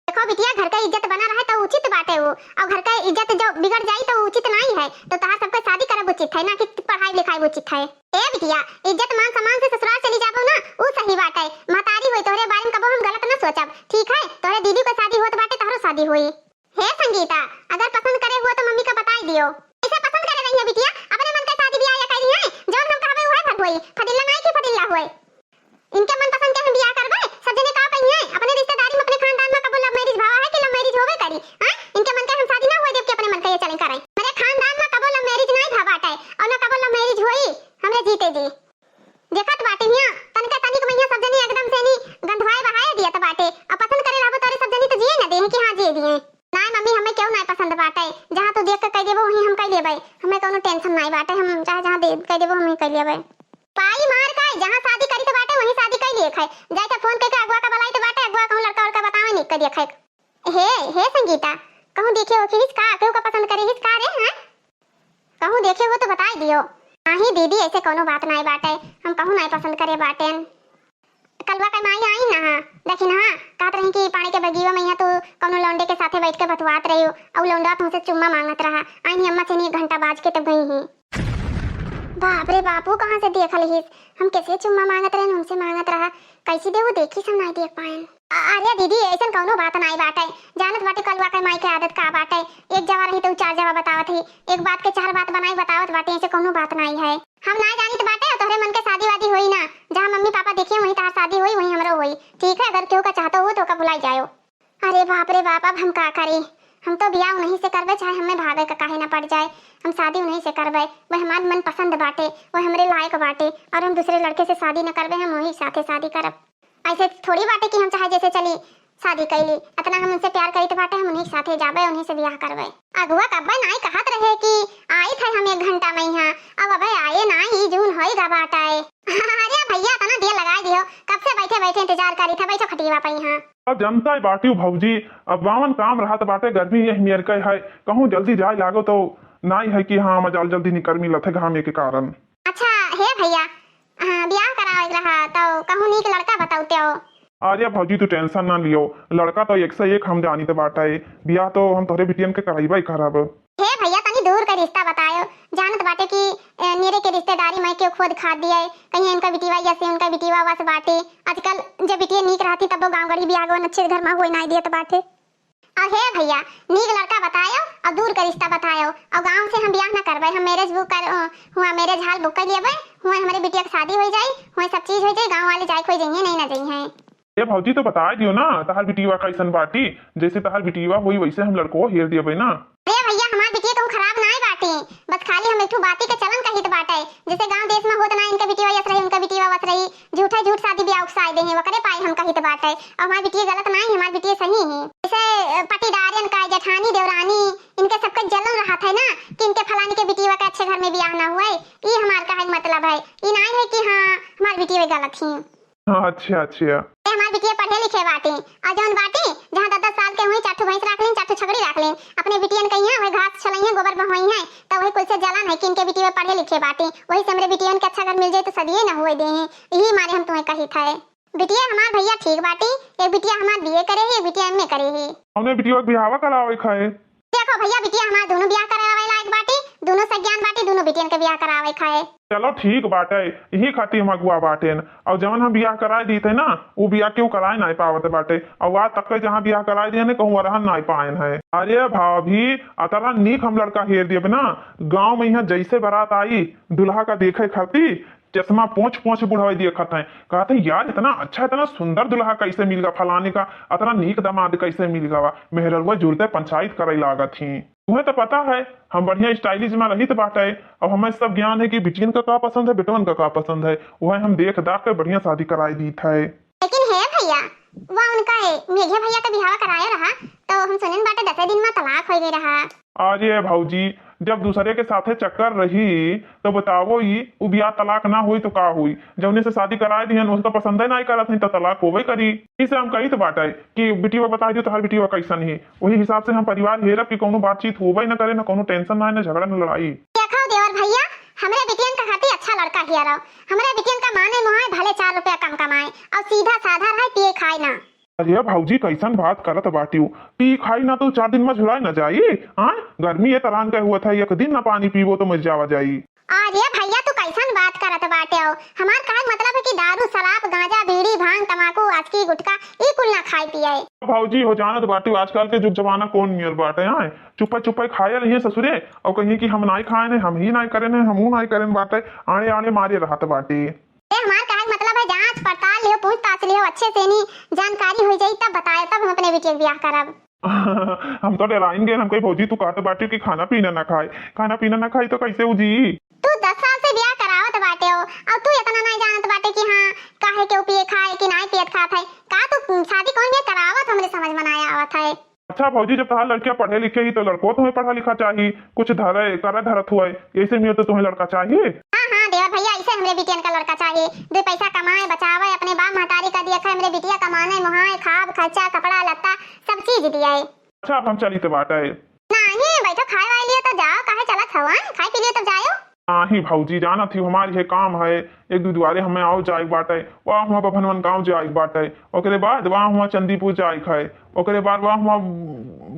देखो बिटिया घर का इज्जत बना रहे तो उचित बात है वो और घर का इज्जत जो बिगड़ जाए तो उचित नहीं है तो तहार सबका शादी करब उचित है ना कि पढ़ाई लिखाई उचित है ए बिटिया इज्जत मान सम्मान से ससुराल चली जाबो ना वो सही बात है महतारी होई तोरे बारे में कबो हम गलत ना सोचब ठीक है तोरे दीदी को शादी होत बाटे तहरो शादी होई हे संगीता अगर पसंद करे हुआ तो मम्मी को बताई दियो ऐसे पसंद करे रही है बिटिया अपने मन का शादी ब्याह या करी है जो हम कहबे वो है फट होई फदिल्ला नहीं कि फदिल्ला होई इनके मन पसंद के हम ब्याह करबे सब जने का कही है अपने रिश्तेदारी में अपने खानदान में कबो लव मैरिज भाव है कि लव मैरिज होवे करी इनके मन के हम शादी ना होए देव के अपने मन का ये चले करे मेरे खानदान में कबो लव मैरिज नहीं था बाटे और ना कबो लव मैरिज होई हमरे जीते जी देखत बाटे हिया तनका तनिक मैया सब जनी एकदम से नी गंधवाए बहाए दिया त बाटे अब पसंद करे रहबो तोरे सब जनी तो जिए ना दे कि हां जिए दिए ना मम्मी हमें क्यों नहीं पसंद बाटे जहां तू देख के कह देबो वहीं हम कह लेबै हमें कोनो टेंशन नहीं बाटे हम चाहे जहां दे कह देबो हम कह लेबै पाई मार का जहां शादी करी तो बाटे वहीं शादी कर लिए खाए जाए तो फोन करके अगवा का बलाई तो बाटे अगवा कहूं लड़का और का बतावे नहीं कर दिया खाए हे संगीता कहूं देखे हो कि इसका केहू का पसंद करे इसका रे हां कहूं देखे हो तो बताई दियो नाही दीदी ऐसे कोनो बात नहीं बाटे हम कहूं नहीं पसंद करे बाटे कलवा का माई आई ना लेकिन हां कहत रही कि पानी के बगीवा में यहाँ तो कोनो लौंडे के साथे बैठ के बतवात रही और लौंडा तुमसे चुम्मा मांगत रहा आई अम्मा से 1 घंटा बाज के तब गई ही बाप रे बापू कहां से देख लिहिस हम कैसे चुम्मा मांगत रहे उनसे मांगत रहा कैसे देव देखी सब नहीं देख पाए अरे दीदी ऐसा कोनो बात नहीं बाटे जानत बाटे कलवा के माई के आदत का बाटे एक जवा रही तो 4 जवा बतावत ही एक बात के 4 बात बनाई बतावत बाटे ऐसे कोनो बात नहीं है हम ना जानी तो बाटे तोहरे मन के शादी वादी होई ना जहां मम्मी पापा देखिए वहीं तार शादी होई वहीं हमरो होई ठीक है अगर केहू का चाहतो हो तो का बुलाई जाओ अरे बाप रे बाप अब हम का करें हम तो ब्याह नहीं से करबे चाहे हमें भागे का काहे ना पड़ जाए हम शादी नहीं से करबे वह हमार मन पसंद बाटे वह हमरे लायक बाटे और हम दूसरे लड़के से शादी न करबे हम वही साथे शादी करब ऐसे थोड़ी बाटे कि हम चाहे जैसे चली शादी कैली इतना हम उनसे प्यार करी तो बाटे हम उन्हीं साथे जाबे उन्हीं से ब्याह करबे अगुआ कब्बा नहीं कहत रहे कि आई थे हम 1 घंटा में यहाँ अब अबे आए ना ही जून होई गा बाटाए अरे भैया तना देर लगा दियो कब से बैठे बैठे इंतजार करी था बैठो खटिया पे यहाँ अब जनता बाटी भौजी अब बावन काम रहा तो बाटे गर्मी यही मेर के है कहूं जल्दी जाए लागो तो नहीं है कि हाँ मजाल जल्दी निकर्मी लथे घामे के कारण अच्छा हे भैया ब्याह करावे रहा तो कहूं नीक लड़का बताउते हो अरे भौजी तू टेंशन ना लियो लड़का तो 1 से 1 हम जानी तो बाटा है ब्याह तो हम तोरे बिटियन के कराइबा ही खराब हे भैया तनी दूर का रिश्ता बतायो जानत बाटे कि मेरे के रिश्तेदारी में क्यों खुद खा दिया कहीं इनका बिटिवा या से उनका बिटिवा वास बाटे आजकल जब बिटिया नीक रहती तब वो गांव गड़ी भी आगो अच्छे घर में होई नहीं दिया तो बाटे और हे भैया नीक लड़का बतायो और दूर का रिश्ता बतायो और गांव से हम ब्याह ना करबे हम मैरिज बुक कर हुआ मैरिज हाल बुक कर लेबे हुआ हमारे बिटिया की शादी हो जाए हुआ सब चीज हो जाए गांव वाले जाए कोई जाइए नहीं ना जाइए ये भौजी तो बता दियो ना तहार बिटिवा कैसन बाटी जैसे तहार बिटिवा हुई वैसे हम लड़को हेर दिए ना अरे भैया हमार बिटिया कहूं खराब ना बाटी बस खाली हम एकठू बाती के चलन कहित बाटे जैसे गांव देश में होत ना इनका बिटिया यस रही उनका बिटिया वस रही झूठा झूठ शादी ब्याह उकसाए दे हैं वकरे पाई हम कहित बाटे और हमार बिटिया गलत नहीं हमार बिटिया सही है जैसे पटीदारन का जेठानी देवरानी इनके सबके जलन रहा था ना कि इनके फलानी के बिटिया का अच्छे घर में ब्याह ना हुआ ये हमार का मतलब है ये नहीं है कि हां हमार बिटिया गलत थी अच्छा हमार बिटिया पढ़े लिखे बाटे और जौन बाटे जहां 10 साल के हुई चाठू भैंस रख लेन चाठू छगड़ी रख लेन अपने बिटियन कहिया वही घास छलैया गोबर बहोई है तो वही कुल से जलन है कि इनके बिटिया पढ़े लिखे बाटे वही से हमरे बिटियन के अच्छा घर मिल जाए तो सदिए ना हुए दे हैं यही मारे हम तुम्हें कही था बिटिया हमार भैया ठीक बाटे एक बिटिया हमार बीए करे है एक बिटिया एमए करे है हमने बिटिया के बियाह करावे खाए देखो भैया बिटिया हमार दोनों ब्याह करावे लायक बाटे दोनों सज्ञान बाटे दोनों दोनों बिटियन के ब्याह करावे खाए। चलो ठीक बाटे, यही खातिर हम अगुआ बाटेन। और जवन हम बियाह कराए दी थे ना, वो बियाह क्यों कराए नहीं पावत बाटे। और आज तक के जहाँ बियाह कराए दिए ने कहूँ रहन नहीं पाएन है। अरे भाभी अतरा नीक हम लड़का हेर दिए ना, गाँव में यहाँ जैसे बारात आई दुल्हा का देखे खातिर चश्मा पोंछ पोंछ बुढ़ाई दिए खत है। कहते यार इतना अच्छा इतना सुंदर दुल्हा कैसे मिल गया, फलाने का इतना नीक दामाद कैसे मिल गया। मेहरवा जुड़ते पंचायत करे लागत थी। तुम्हें तो पता है हम बढ़िया स्टाइलिश में रही तो बात है। अब हमें सब ज्ञान है कि बिटियन का पसंद है बेटवन का पसंद है, वह हम देख दाख के बढ़िया शादी कराई दी थे। लेकिन है भैया वह उनका है मेघे भैया का बिहाव कराया रहा तो हम सुनन बाटे 10 दिन में तलाक हो गई रहा। अरे भाऊजी जब दूसरे के साथे चक्कर रही तो बताओ ही वो बियाह तलाक ना हुई तो का हुई। जब उन्हें से शादी कराए दी उसका पसंद है ना करत नहीं तो तलाक होवे करी। इसे हम कही तो बात है कि बिटिया बता दियो तो हर बिटिया कैसन ही, वही हिसाब से हम परिवार हेरब की कोनो बातचीत होवे ना करे, ना कोनो टेंशन ना है, ना झगड़ा ना लड़ाई। देखो देवर भैया हमरे बिटियन का खातिर अच्छा लड़का हिया रहो। हमरे बिटियन का माने मोहाय भले 4 रुपया कम कमाए और सीधा साधा रहे, पिए खाए ना। अरे भाऊजी कैसन बात करत बाटियो, पी खाई ना तो 4 दिन में झुराई ना जाई। हाँ गर्मी ये तरान का हुआ था, एक दिन ना पानी पीबो तो मर जावा जाई। अरे भैया तू कैसन बात करत बाटे हो। हमार का मतलब है कि दारू शराब गांजा बीड़ी भांग तमाकू आजकी गुटखा ई कुल ना खाए पिए। भाऊजी हो जानत बाटियो आजकल के जुग जमाना कौन नियर बाटे। हाँ चुप्पा चुप्पा खाए रही ससुरे और कहीं कि हम नहीं खाए ने, हम ही नहीं करे ने, हमू नहीं करे बाटे, आने आने मारे रहत बाटे। हमार का मतलब है जांच पड़ताल लियो पूछताछ लियो अच्छे से नहीं जानकारी हो जाई तब बताए तब हम अपने बेटे के ब्याह करब। हम तो डराएंगे, हम कहीं भौजी तू कहते बाटे कि खाना पीना ना खाए, खाना पीना ना खाई तो कैसे उजी। तू 10 साल से ब्याह करावत बाटे हो और तू इतना नहीं जानत बाटे कि हाँ काहे के पिए खाए कि नहीं पियत खात है का। तू शादी कौन ब्याह करावत हमरे समझ में नहीं आवत है। अच्छा भौजी जब तुम्हारा लड़कियां पढ़े लिखे ही तो लड़को तुम्हें पढ़ा लिखा चाहिए, कुछ धरे करे धरत हुआ ऐसे में तो तुम्हें लड़का चाहिए। हाँ हाँ देवर भैया ऐसे हमरे बिटियन का लड़का चाहिए, 2 पैसा कमाए बचावे अपने बाप महतारी का दिया हमरे बिटिया कमाने मुहाए खाब खर्चा कपड़ा लत्ता सब चीज दिया है। अच्छा अब हम चली तो बात है नहीं बैठो खाए वाए लिए तो जाओ काहे चलत हवन खाए पी लिए तो जाओ। ही भौजी जाना थी हमारी है काम है एक दो दुआरे हमें आओ जाए बाटे, वहाँ हुआ बभनवन गाँव जाए बाटे, ओकरे बाद वहाँ हुआ चंदीपुर जाए खाए, ओकरे बाद वहाँ हुआ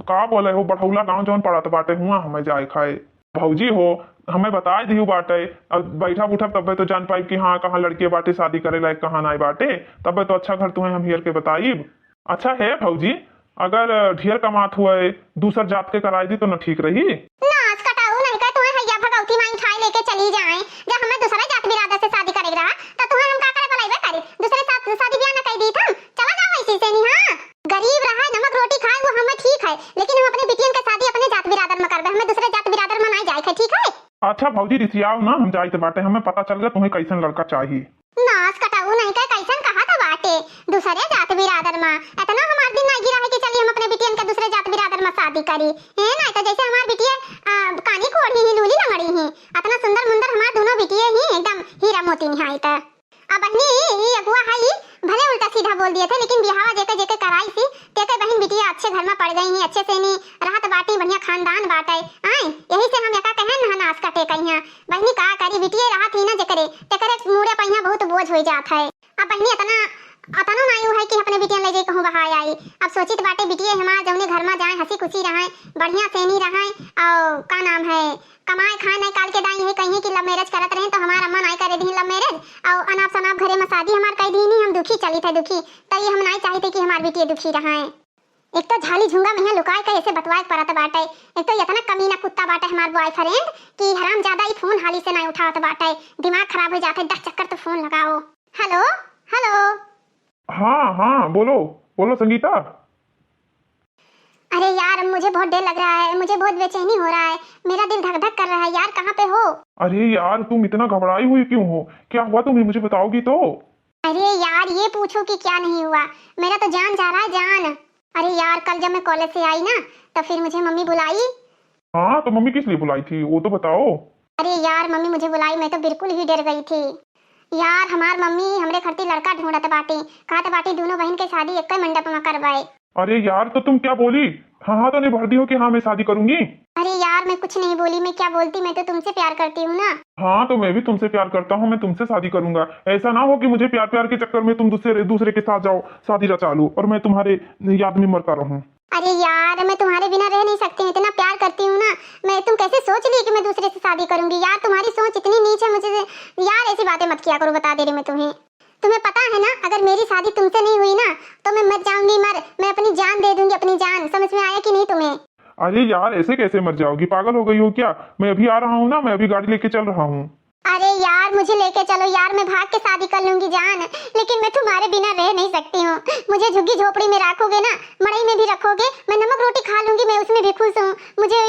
का बोले हो बढ़ौला गाँव जौन पड़त बाटे हुआ हमें जाए खाए। भौजी हो हमें बता दी बाटे, अब बैठा उठब तब तो जान पाई कि हाँ कहाँ लड़के बाटे शादी करे लायक कहाँ नहीं बाटे, तब तो अच्छा घर तुम्हें हम हियर के बताइब। अच्छा है भौजी अगर ढेर कमात हुआ दूसर जात के कराई दी तो न ठीक रही। लेके चली जाए जब हमें दूसरा जात बिरादर से शादी करेगा तो तुम्हें हम का करे भलाई करे दूसरे साथ शादी ब्याह ना कर दी था चला जाओ इसी से नहीं। हाँ गरीब रहा नमक रोटी खाए वो हमें ठीक है लेकिन हम अपने बिटियन का शादी अपने जात बिरादर में करबे, हमें दूसरे जात बिरादर में नहीं जाए ठीक है। अच्छा भौजी रिसियाओ ना हम जाए बाटे, हमें पता चल गया तुम्हें कैसन लड़का चाहिए। नास कटाऊ नहीं का कैसन कहा था बाटे दूसरे जात बिरादर में इतना हमार दिन नहीं गिरा है कि चलिए हम अपने बिटियन का दूसरे जात बिरादर में शादी करी है ना। तो जैसे हमार बिटिया कानी कोड़ी ही लूली लंगड़ी ही इतना सुंदर मुंदर हमार दोनों बिटिया ही एकदम हीरा मोती निहाई था। अब बहनी ये अगुआ है भले उल्टा सीधा बोल दिए थे लेकिन बिहावा जेके जेके कराई थी तेके बहन बिटिया अच्छे घर में पड़ गई हैं, अच्छे से नहीं राहत बाटी बढ़िया खानदान बाटे। आई यही से हम एका कहन ना नाश कटे कहिया बहनी का करी बिटिया राहत ही ना जेकरे तेकरे मुड़े पहिया बहुत बोझ हो जात है। अब बहनी इतना नहीं है कि अपने बिटिया ले जाए कहूँ बहाय आई। अब सोचित बाटे बिटिया हमारे जौने घर में जाए हंसी खुशी रहे बढ़िया से नहीं रहे और का नाम है कमाए खाए नहीं काल के दाई है कहीं कि लव मैरिज करत रहे तो हमारा अम्मा नहीं करे दी लव मैरिज और अनाप शनाप घरे में शादी हमार कर दी नहीं हम दुखी चली थे दुखी तो ये हम नहीं चाहते कि हमारी बिटिया दुखी रहे। एक तो झाली झुंगा में लुकाए के ऐसे बतवाए परत बाटे, एक तो इतना कमीना कुत्ता बाटे हमार बॉयफ्रेंड कि हराम ज्यादा ही फोन हाली से नहीं उठावत बाटे, दिमाग खराब हो जाते 10 चक्कर तो फोन लगाओ। हेलो हेलो हाँ हाँ बोलो बोलो संगीता। अरे यार मुझे बहुत डर लग रहा है, मुझे बहुत बेचैनी हो रहा है, मेरा दिल धक धक कर रहा है यार कहाँ पे हो। अरे यार तुम इतना घबराई हुई क्यों हो, क्या हुआ तुम्हें मुझे बताओगी तो। अरे यार ये पूछो कि क्या नहीं हुआ, मेरा तो जान जा रहा है जान। अरे यार कल जब मैं कॉलेज से आई ना तो फिर मुझे मम्मी बुलाई। हाँ तो मम्मी किस लिए बुलाई थी वो तो बताओ। अरे यार मम्मी मुझे बुलाई मैं तो बिल्कुल ही डर गई थी यार। हमार मम्मी हमरे खरती लड़का ढूंढत बाटी, कहत बाटी दोनों बहन के शादी एक मंडप में करवाए। अरे यार तो तुम क्या बोली, हाँ हाँ तो नहीं भर दी हो कि हाँ मैं शादी करूंगी। अरे यार मैं कुछ नहीं बोली, मैं क्या बोलती, मैं तो तुमसे प्यार करती हूँ ना। हाँ तो मैं भी तुमसे प्यार करता हूँ, मैं तुमसे शादी करूंगा। ऐसा ना हो कि मुझे प्यार प्यार के चक्कर में तुम दूसरे के साथ जाओ शादी रचा लो और मैं तुम्हारे याद में मरता रहूं। अरे यार मैं तुम्हारे बिना रह नहीं सकती हूँ, इतना प्यार करती हूँ ना मैं। तुम कैसे सोच ली कि मैं दूसरे से शादी करूंगी यार? तुम्हारी सोच इतनी नीच है मुझे यार, ऐसी बातें मत किया करो, बता दे रही मैं तुम्हें। तुम्हें पता है ना अगर मेरी शादी तुमसे नहीं हुई ना तो मैं मर जाऊंगी, मैं अपनी जान दे दूंगी, अपनी जान। समझ में आया कि नहीं तुम्हें? अरे यार ऐसे कैसे मर जाओगी, पागल हो गई हो क्या? मैं अभी आ रहा हूँ ना, मैं अभी गाड़ी लेके चल रहा हूँ। अरे यार मुझे लेके चलो यार, मैं भाग के शादी कर लूंगी जान, लेकिन मैं तुम्हारे बिना रह नहीं सकती हूँ। मुझे झुग्गी झोपड़ी में रखोगे ना, मड़ई में भी रखोगे, मैं नमक रोटी खा लूंगी, मैं उसमें भी खुश हूँ। मुझे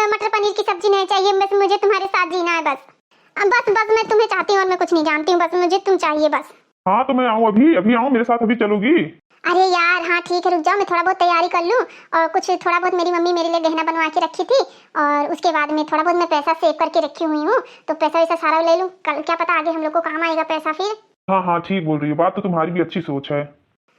मटर पनीर की सब्जी नहीं चाहिए, बस मुझे तुम्हारे साथ जीना है बस। बस बस मैं तुम्हें चाहती हूँ और मैं कुछ नहीं जानती हूँ, बस मुझे तुम चाहिए बस। हाँ तो मैं आऊँ, अभी अभी आऊँ, मेरे साथ अभी चलोगी? अरे यार हाँ ठीक है, रुक जाओ, मैं थोड़ा बहुत तैयारी कर लूँ। और कुछ थोड़ा बहुत मेरी मम्मी मेरे लिए गहना बनवा के रखी थी, और उसके बाद में थोड़ा बहुत मैं पैसा सेव करके रखी हुई हूँ, तो पैसा वैसा सारा ले लूँ, कल क्या पता आगे हम लोग को काम आएगा पैसा फिर। हाँ हाँ ठीक बोल रही हो, बात तो तुम्हारी भी अच्छी सोच है।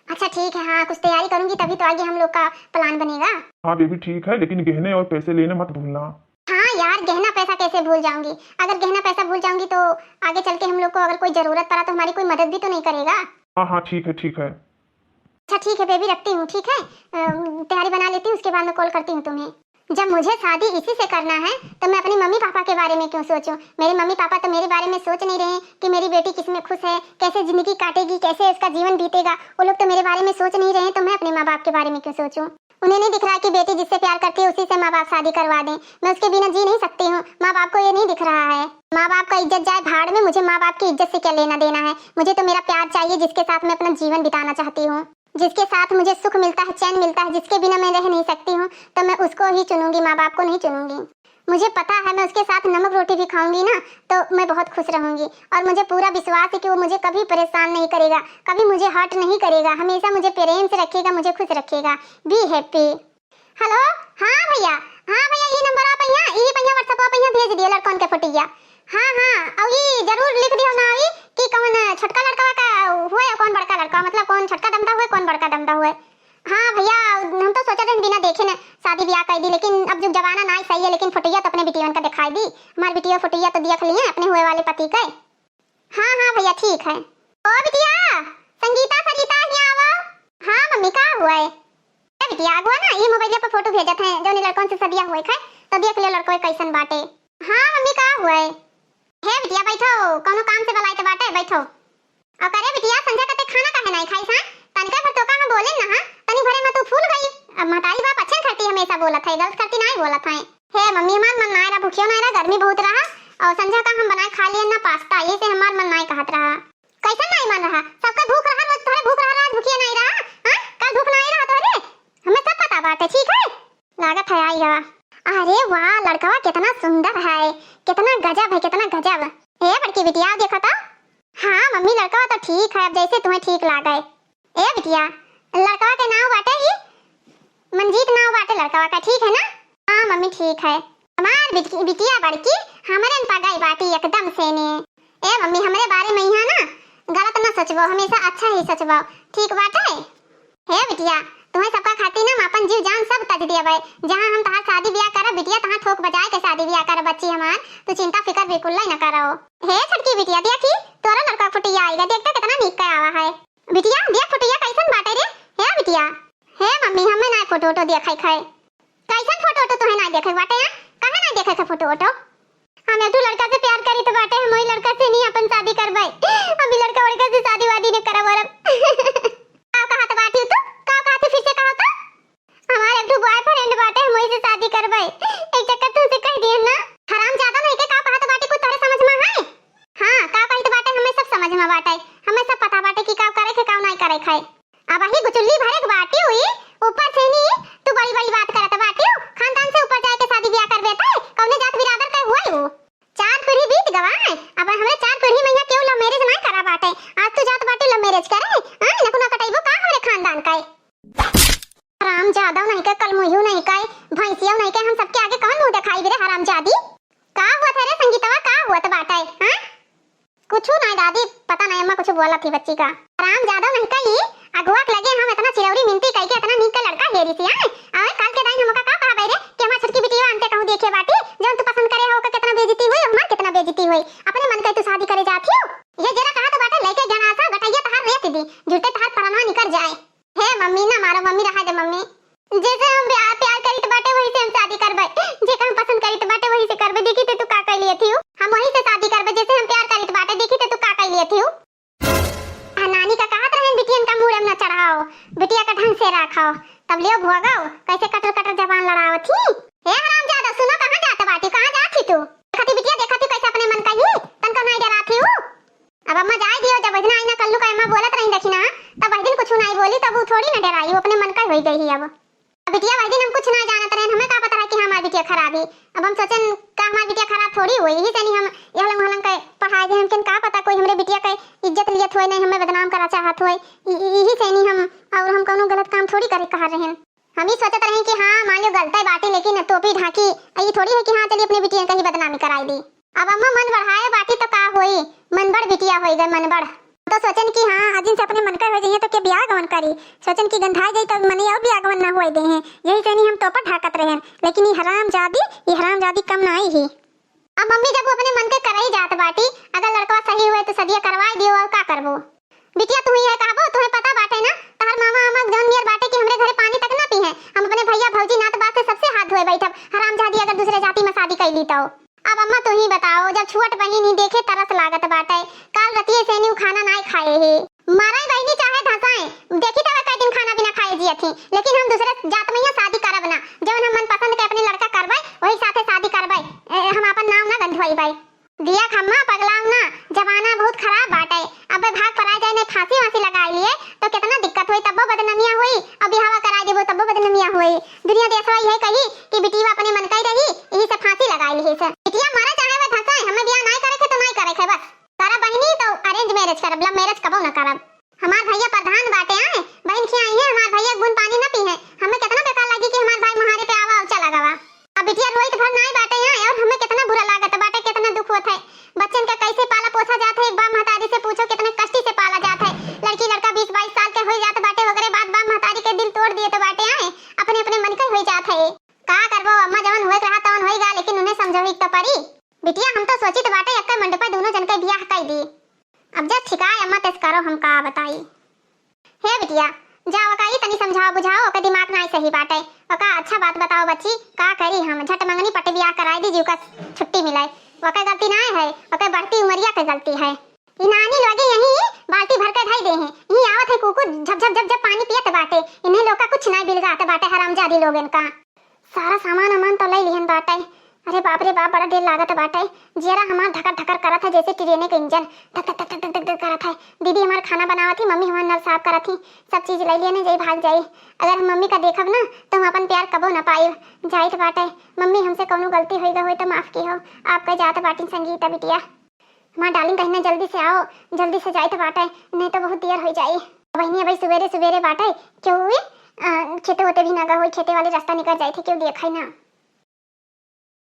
अच्छा ठीक है, हाँ कुछ तैयारी करूंगी तभी तो आगे हम लोग का प्लान बनेगा। हाँ बेबी ठीक है, लेकिन गहने और पैसे लेने मत भूलना। हाँ यार गहना पैसा कैसे भूल जाऊंगी? अगर गहना पैसा भूल जाऊंगी तो आगे चल के हम लोग को अगर कोई जरूरत पड़ा तो हमारी कोई मदद भी तो नहीं करेगा। हाँ हाँ ठीक है ठीक है। अच्छा ठीक है बेबी, रखती हूँ, ठीक है तैयारी बना लेती हूँ, उसके बाद मैं कॉल करती हूँ तुम्हें। जब मुझे शादी इसी से करना है तो मैं अपनी मम्मी पापा के बारे में क्यों सोचूं? मेरे मम्मी पापा तो मेरे बारे में सोच नहीं रहे कि मेरी बेटी किसमें खुश है, कैसे जिंदगी काटेगी, कैसे उसका जीवन बीतेगा, वो लोग तो मेरे बारे में सोच नहीं रहे, तो मैं अपने माँ बाप के बारे में क्यों सोचूं? उन्हें नहीं दिख रहा कि बेटी जिससे प्यार करती है उसी से माँ बाप शादी करवा दें। मैं उसके बिना जी नहीं सकती हूँ, माँ बाप को ये नहीं दिख रहा है। माँ बाप का इज्जत जाए भाड़ में, मुझे माँ बाप की इज्जत से क्या लेना देना है? मुझे तो मेरा प्यार चाहिए जिसके साथ मैं अपना जीवन बिताना चाहती हूँ, जिसके साथ मुझे सुख मिलता है, चैन मिलता है, जिसके बिना मैं रह नहीं सकती हूँ, तो मैं उसको ही चुनूंगी, माँ बाप को नहीं चुनूंगी। मुझे पता है मैं उसके साथ नमक रोटी भी खाऊंगी ना तो मैं बहुत खुश रहूंगी, और मुझे पूरा विश्वास है कि वो मुझे कभी परेशान नहीं करेगा, कभी मुझे हर्ट नहीं करेगा, हमेशा मुझे प्रेम से रखेगा, मुझे खुश रखेगा। Be happy. हेलो हाँ भैया, ये नंबर आप यहाँ ये पहिया व्हाट्सएप आप यहाँ भेज दियो लड़कन के फोटोया। हाँ और ये जरूर लिख दियो ना अभी कि कौन छोटका लड़का का हुआ है, कौन बड़का लड़का, मतलब कौन छोटका दमदा हुआ है, कौन बड़का दमदा हुआ है। हाँ भैया हम तो सोचा था बिना देखे ना शादी ब्याह कर दी, लेकिन अब जो जमाना ना सही है, लेकिन फोटोया तो अपने बिटियन का दिखाई दी, हमारे बिटिया फोटोया तो देख लिए अपने हुए वाले पति का। हाँ भैया ठीक है। ओ बिटिया संगीता सरिता यहाँ आओ। हाँ मम्मी का हुआ है? बिटिया आगवा ना ये मोबाइल पर फोटो भेजत है जो लड़कों से सदिया हुए है, तो देख ले लड़को कैसन बाटे। हाँ मम्मी का हुआ है? हे बिटिया बैठो, कोनो काम से बुलाए तो बाटे बैठो। और करे बिटिया संध्या कते खाना काहे नहीं खाई सा? तनका भर तो का हम बोले ना, तनी भरे में तू फूल गई। अब महतारी बाप अच्छा करती हमेशा बोलत है, गलत करती नहीं बोलत है। हे मम्मी हमार मन नाय रहा, भूखियो नहीं रहा, गर्मी बहुत रहा, और संध्या का हम बनाए खा लिए ना पास्ता, ये से हमार मन नहीं कहत रहा। कैसा नहीं मन रहा? सबका भूख रहा, रोज थोड़े भूख रहा, भूखिया नहीं रहा। हां कल भूख नहीं रहा तोरे, हमें सब पता बात है, ठीक है? लागत है आई रहा। अरे वाह लड़का कितना सुंदर है, कितना गजब है, कितना गजब। ए बड़की बिटिया देखो तो। हाँ मम्मी लड़का तो ठीक है, अब जैसे तुम्हें ठीक लागे। ए बिटिया लड़का के नाम बाटे ही मंजीत नाम बाटे लड़का का, ठीक है ना? हाँ मम्मी ठीक है। हमार बिटिया बड़की हमारे पगाई बाटी एकदम से ने। ए मम्मी हमारे बारे में यहाँ ना गलत ना सोचबो, हमेशा अच्छा ही सोचबो, ठीक बाटे? हे बिटिया तुम्हें सबका खाती ना अपन जीव जान सब तज दिया भाई, जहाँ हम तहां शादी ब्याह करा बिटिया तहां ठोक बजाए के शादी ब्याह करा बच्ची हमार, तो चिंता फिकर बिल्कुल नहीं करो। हे छटकी बिटिया देखी तोरा लड़का फुटिया आएगा, देखते कितना नीक का आवा है। बिटिया देख फुटिया कैसन बाटे रे। हे बिटिया हे मम्मी हमें ना फोटो देखाई खाए, कैसन फोटो तुम्हें ना देखे बाटे? कहां ना देखे फोटो हम एक लड़का से प्यार करी तो बाटे, हम वही लड़का से नहीं अपन शादी करबै, अभी लड़का लड़का से शादी वादी नहीं करब। और कहा तो बाटी तू का कहती फिर से कहा तो हमारे एक बॉयफ्रेंड बाटे, हम वही से शादी करबै। एक चक्कर तुमसे कह दिए ना हराम ज्यादा नहीं के का कहा तो बाटी को तारे समझ में है? हां का कही तो बाटे हमें सब समझ में बाटे, हमें सब पता बाटे कि का करे के का नहीं करे खाए। अब ही गुचुल्ली भरे के बाटी हुई ऊपर से नहीं तू बड़ी बड़ी बात करत बाटी, खानदान से ऊपर जाके शादी ब्याह कर बेटा कौने जात बिरादर का हुआ वो? 4 पीढ़ी बीत गवाए, अब हमें 4 पीढ़ी में क्यों लव मैरिज नहीं करा बाटे, आज तू जात बाटी लव मैरिज करे। हां नकुना कटाइबो का हमारे खानदान का हराम ज्यादा नहीं के कल मुहियो नहीं के भैंसिया नहीं के, हम सबके आगे कौन मुंह दिखाई दे रे हराम जादी? का हुआ था रे संगीतवा, का हुआ था बाटे? हां कुछ नहीं दादी पता नहीं, अम्मा कुछ बोला थी बच्ची का। हराम ज्यादा नहीं कही अगुआ लगे हम इतना चिरौरी मिनती कह के इतना नीक का लड़का हेरी सी है। और कल के दिन हमका का कहा बे रे कि हमार छटकी बिटिया अंते कहूं देखे बाटी जब तू पसंद करे हो का कितना बेइज्जती हुई, हमार कितना बेइज्जती हुई, अपने मन के तू शादी करे जाती हो। ये जरा कहा तो बाटे लेके जनासा गटैया तहार रेत दी जुटे तहार परना निकल जाए। हे मम्मी ना मारो, मम्मी रहा दे मम्मी। जैसे हम प्यार करी तो बाटे वही से हम शादी करबे, जेका हम पसंद करी तो बाटे वही से करबे। देखी ते तू का कर लिए थी, हम वही से शादी करबे जैसे हम प्यार करी तो बाटे। देखी ते तू का कर लिए थी। नानी का कहत रहन बिटियन का मुंह में न चढ़ाओ, बिटिया का ढंग से रखाओ, तब लियो भोगाओ कैसे कटर कटर जबान लड़ाओ थी। हे हरामजादा सुनो, कहां जात बाटी, कहां जात थी तू? देखती बिटिया, देखती कैसे अपने मन का ही तन का नहीं डरा थी। अब अम्मा जाए दियो, जब वही ना कल्लू का अम्मा बोलत रही देखी ना, तब वही दिन कुछ नहीं बोली, तब वो थोड़ी ना डराई, वो अपने मन का हो गई ही। अब बिटिया वही दिन हम कुछ ना जानत रहे, हमें का पता है कि हमारी बिटिया खराब है। अब हम सोचन का हमारी बिटिया खराब थोड़ी हुई ही, तनी हम यहलंग हलंग के पढ़ाई दे, हमके का पता कोई हमरे बिटिया के इज्जत लियत होए नहीं, हमें बदनाम करा चाहत होए, यही से नहीं हम, और हम कोनो गलत काम थोड़ी करे कहा रहे। हम ही सोचत रहे कि हां मान लो गलत है बाटी, लेकिन टोपी ढाकी ये थोड़ी है कि हां चलिए अपने बिटिया का ही बदनामी कराई दी। अब अम्मा मन बढ़ाए बाटी तो का होई, मन बड़ बिटिया होई गए, मन बड़। तो सोचन कि हां अजिन से अपने मन का हो जाइए तो के ब्याह गवन करी, सोचन कि गंधा गई तब मने और ब्याह गवन ना होए दे हैं, यही से नहीं हम तो पर ढाकत रहे। लेकिन ये हरामजादी कम ना आई ही। अब मम्मी जब वो अपने मन के कराई जात बाटी, अगर लड़का सही हुए तो सदिया करवा दियो, और का करबो। बिटिया तू ही है कहबो, तुम्हें पता बाटे ना तहर मामा अम्मा जौन नियर बाटे कि हमरे घरे पानी तक ना पी है, हम अपने भैया भौजी नात बात से सबसे हाथ धोए बैठब, हरामजादी अगर दूसरे जाति में शादी कैली तो। अब अम्मा तू ही बताओ, जब छुअट बहिन ही देखे तरस लागत बाटे, काल रतिये से नी खाना नहीं खाए ही, माराई बहिनी चाहे धसाए, देखी तब कई दिन खाना बिना खाए जियत थी, लेकिन हम दूसरे जात में शादी करब ना, जौन हम मन पसंद के अपने लड़का करबै वही साथे शादी करबै, हम अपन नाम ना गंधवाई। दिया खम्मा पगलाऊ ना, जमाना बहुत खराब बाटे, अब भाग पराए जाए ने फांसी वासी लगाई लिए तो कितना दिक्कत हुई, तब बदनामिया हुई, अब बिहावा कराई देबो तब बदनामिया हुई। दुनिया देशवा यही कही कि बिटिया अपने मन का ही रही, यही से फांसी लगाई ली से। बिटिया मारा चाहे वे धसाए, हमें बियाह नहीं करे थे तो नहीं करे थे, बस तारा बहिनी तो अरेंज मैरिज करब, लव मैरिज कबो ना करब। हमार भैया प्रधान बाटे आए, बहन की आई है, हमार भैया गुन पानी ना पी है, हमें कितना बेकार लगी कि हमार भाई महारे पे आवा चला गवा। अब बिटिया रोई तो भर नहीं बाटे आए, और हमें कितना बुरा लागत बाटे, कितना दुख होत है। बच्चन का कैसे पाला पोसा जात है, एक बाप महतारी से पूछो कितने कष्टी से पाला जात है। लड़की लड़का 20-22 साल के हो जात बाटे, वगैरह बात बाप महतारी के दिल तोड़ दिए तो बाटे आए, अपने अपने मन के हो जात है। का करबो अम्मा, जवन होए रहा तवन होएगा, लेकिन उन्हें समझावी तो पड़ी। बिटिया हम तो सोची तो बाटे एक मंडप पे दोनों जन के ब्याह कर दी, अब जब ठिकाए अम्मा तेस करो, हम का बताई। हे बिटिया जाओ काई तनी समझाओ बुझाओ, ओके दिमाग नहीं सही बाटे, ओका अच्छा बात बताओ बच्ची, का करी हम झट मंगनी पटे ब्याह कराई दी, जीव का छुट्टी मिलाए, ओके गलती नहीं है, ओके बढ़ती उमरिया के गलती है। ई नानी लोगे यही बाल्टी भर के धई दे हैं, यही आवत है कुकुर झप झप जब पानी पियत बाटे, इन्हें लोग का कुछ नहीं बिलगात बाटे, हरामजादी लोगन का सारा सामान अमान तो ले लिहन बाटे। अरे बाप रे बाप, बड़ा देर लागत बाटे, जरा हमार धकर धकर करत है जैसे ट्रेन के इंजन धक धक धक धक धक करत है। दीदी हमार खाना बनावत थी, मम्मी हमार नल साफ करत थी, सब चीज ले लिए ने जाई भाग जाई। अगर हम मम्मी का देखब ना तो हम अपन प्यार कबो ना पाई जाइत बाटे। मम्मी हमसे कोनो गलती होई गई तो माफ की हो, आपका जात बाटी संगीता बिटिया। हमार डार्लिंग कहना जल्दी से आओ, जल्दी से जाइत बाटे, नहीं तो बहुत देर हो जाई। बहनी अभी सवेरे सवेरे बाटे क्यों खेते होते भी ना गए, खेते वाले रास्ता निकल जाए थे, क्यों देखा ना।